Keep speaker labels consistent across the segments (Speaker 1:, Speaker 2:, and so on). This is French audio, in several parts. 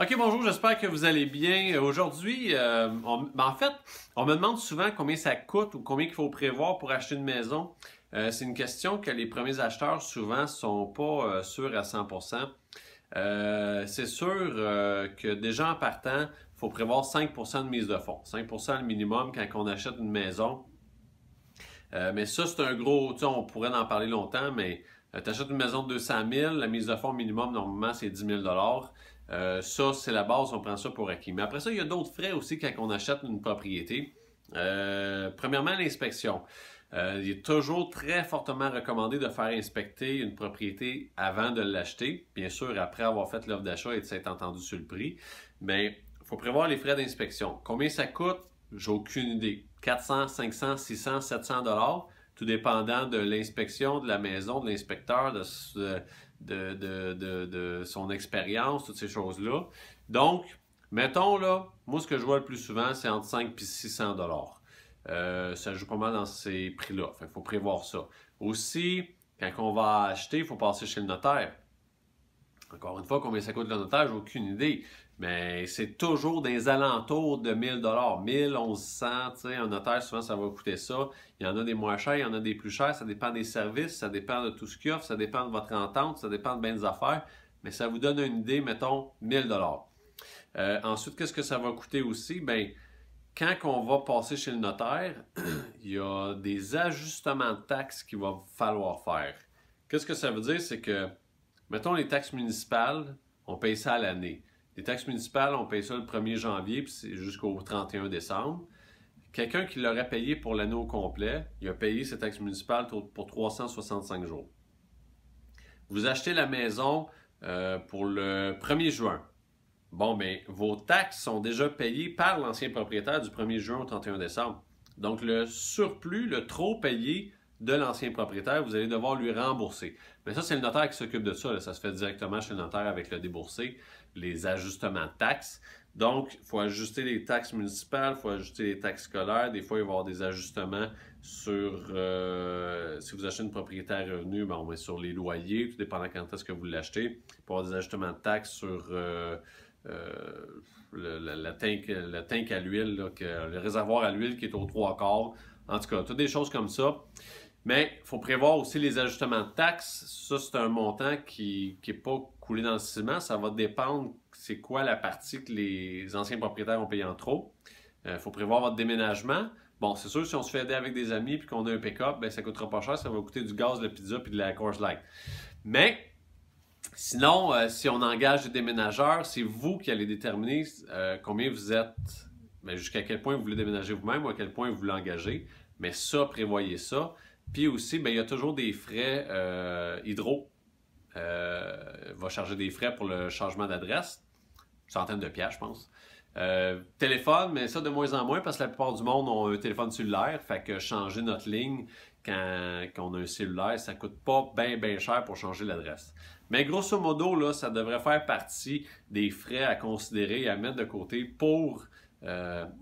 Speaker 1: Ok, bonjour, j'espère que vous allez bien. Aujourd'hui, on me demande souvent combien ça coûte ou combien il faut prévoir pour acheter une maison. C'est une question que les premiers acheteurs souvent sont pas sûrs à 100%. C'est sûr que déjà en partant, il faut prévoir 5% de mise de fonds. 5% le minimum quand on achète une maison. Mais ça, c'est un gros, tu sais, on pourrait en parler longtemps, mais tu achètes une maison de 200 000, la mise de fonds minimum, normalement, c'est 10 000 ça, c'est la base, on prend ça pour acquis. Mais après ça, il y a d'autres frais aussi quand on achète une propriété. Premièrement, l'inspection. Il est toujours très fortement recommandé de faire inspecter une propriété avant de l'acheter. Bien sûr, après avoir fait l'offre d'achat et de s'être entendu sur le prix. Mais il faut prévoir les frais d'inspection. Combien ça coûte? J'ai aucune idée. 400, 500, 600, 700 $, tout dépendant de l'inspection de la maison, de l'inspecteur, de son expérience, toutes ces choses-là. Donc, mettons là, moi ce que je vois le plus souvent, c'est entre 5 et 600 $. Ça joue pas mal dans ces prix-là. Il faut prévoir ça. Aussi, quand on va acheter, il faut passer chez le notaire. Encore une fois, combien ça coûte le notaire, j'ai aucune idée. Mais c'est toujours des alentours de 1000 $, 1000, 1100, tu sais, un notaire, souvent, ça va coûter ça. Il y en a des moins chers, il y en a des plus chers, ça dépend des services, ça dépend de tout ce qu'il y a, ça dépend de votre entente, ça dépend de bien des affaires, mais ça vous donne une idée, mettons, 1000 $. Ensuite, qu'est-ce que ça va coûter aussi? Bien, quand on va passer chez le notaire, il y a des ajustements de taxes qu'il va falloir faire. Qu'est-ce que ça veut dire? C'est que, mettons, les taxes municipales, on paye ça à l'année. Les taxes municipales, on paye ça le 1er janvier puis c'est jusqu'au 31 décembre. Quelqu'un qui l'aurait payé pour l'année au complet, il a payé ses taxes municipales pour 365 jours. Vous achetez la maison pour le 1er juin. Bon, bien, vos taxes sont déjà payées par l'ancien propriétaire du 1er juin au 31 décembre. Donc, le surplus, le trop payé de l'ancien propriétaire, vous allez devoir lui rembourser. Mais ça, c'est le notaire qui s'occupe de ça. Là. Ça se fait directement chez le notaire avec le déboursé, les ajustements de taxes. Donc, il faut ajuster les taxes municipales, il faut ajuster les taxes scolaires. Des fois, il va y avoir des ajustements sur, si vous achetez une propriété à revenu, ben, on met sur les loyers, tout dépendant quand est-ce que vous l'achetez. Il peut y avoir des ajustements de taxes sur le tank à l'huile, le réservoir à l'huile qui est aux 3/4. En tout cas, toutes des choses comme ça. Mais il faut prévoir aussi les ajustements de taxes. Ça, c'est un montant qui n'est pas coulé dans le ciment. Ça va dépendre c'est quoi la partie que les anciens propriétaires ont payé en trop. Il faut prévoir votre déménagement. Bon, c'est sûr, si on se fait aider avec des amis et qu'on a un pick-up, ben, ça ne coûtera pas cher. Ça va coûter du gaz, de la pizza et de la Coors Light. Mais sinon, si on engage des déménageurs, c'est vous qui allez déterminer combien vous êtes, ben, jusqu'à quel point vous voulez déménager vous-même ou à quel point vous voulez engager. Mais ça, prévoyez ça. Puis aussi, bien, il y a toujours des frais hydro. Va charger des frais pour le changement d'adresse. Centaines de piastres, je pense. Téléphone, mais ça de moins en moins parce que la plupart du monde ont un téléphone cellulaire. Fait que changer notre ligne quand on a un cellulaire, ça coûte pas bien cher pour changer l'adresse. Mais grosso modo, là, ça devrait faire partie des frais à considérer et à mettre de côté pour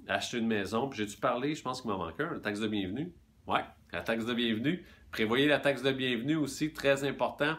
Speaker 1: acheter une maison. Puis j'ai-tu parlé, je pense qu'il m'en manque un, la taxe de bienvenue. Ouais, la taxe de bienvenue. Prévoyez la taxe de bienvenue aussi, très important.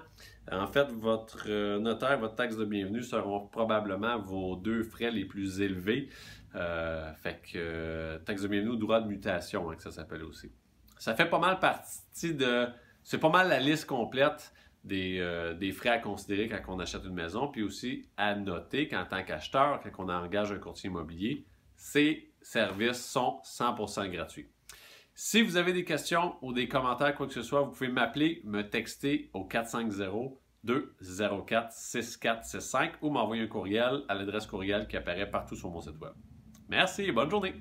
Speaker 1: En fait, votre notaire, votre taxe de bienvenue seront probablement vos deux frais les plus élevés. Fait que taxe de bienvenue ou droit de mutation, hein, que ça s'appelle aussi. Ça fait pas mal partie de... C'est pas mal la liste complète des frais à considérer quand on achète une maison, puis aussi à noter qu'en tant qu'acheteur, quand on engage un courtier immobilier, ces services sont 100% gratuits. Si vous avez des questions ou des commentaires, quoi que ce soit, vous pouvez m'appeler, me texter au 450-204-6465 ou m'envoyer un courriel à l'adresse courriel qui apparaît partout sur mon site web. Merci et bonne journée!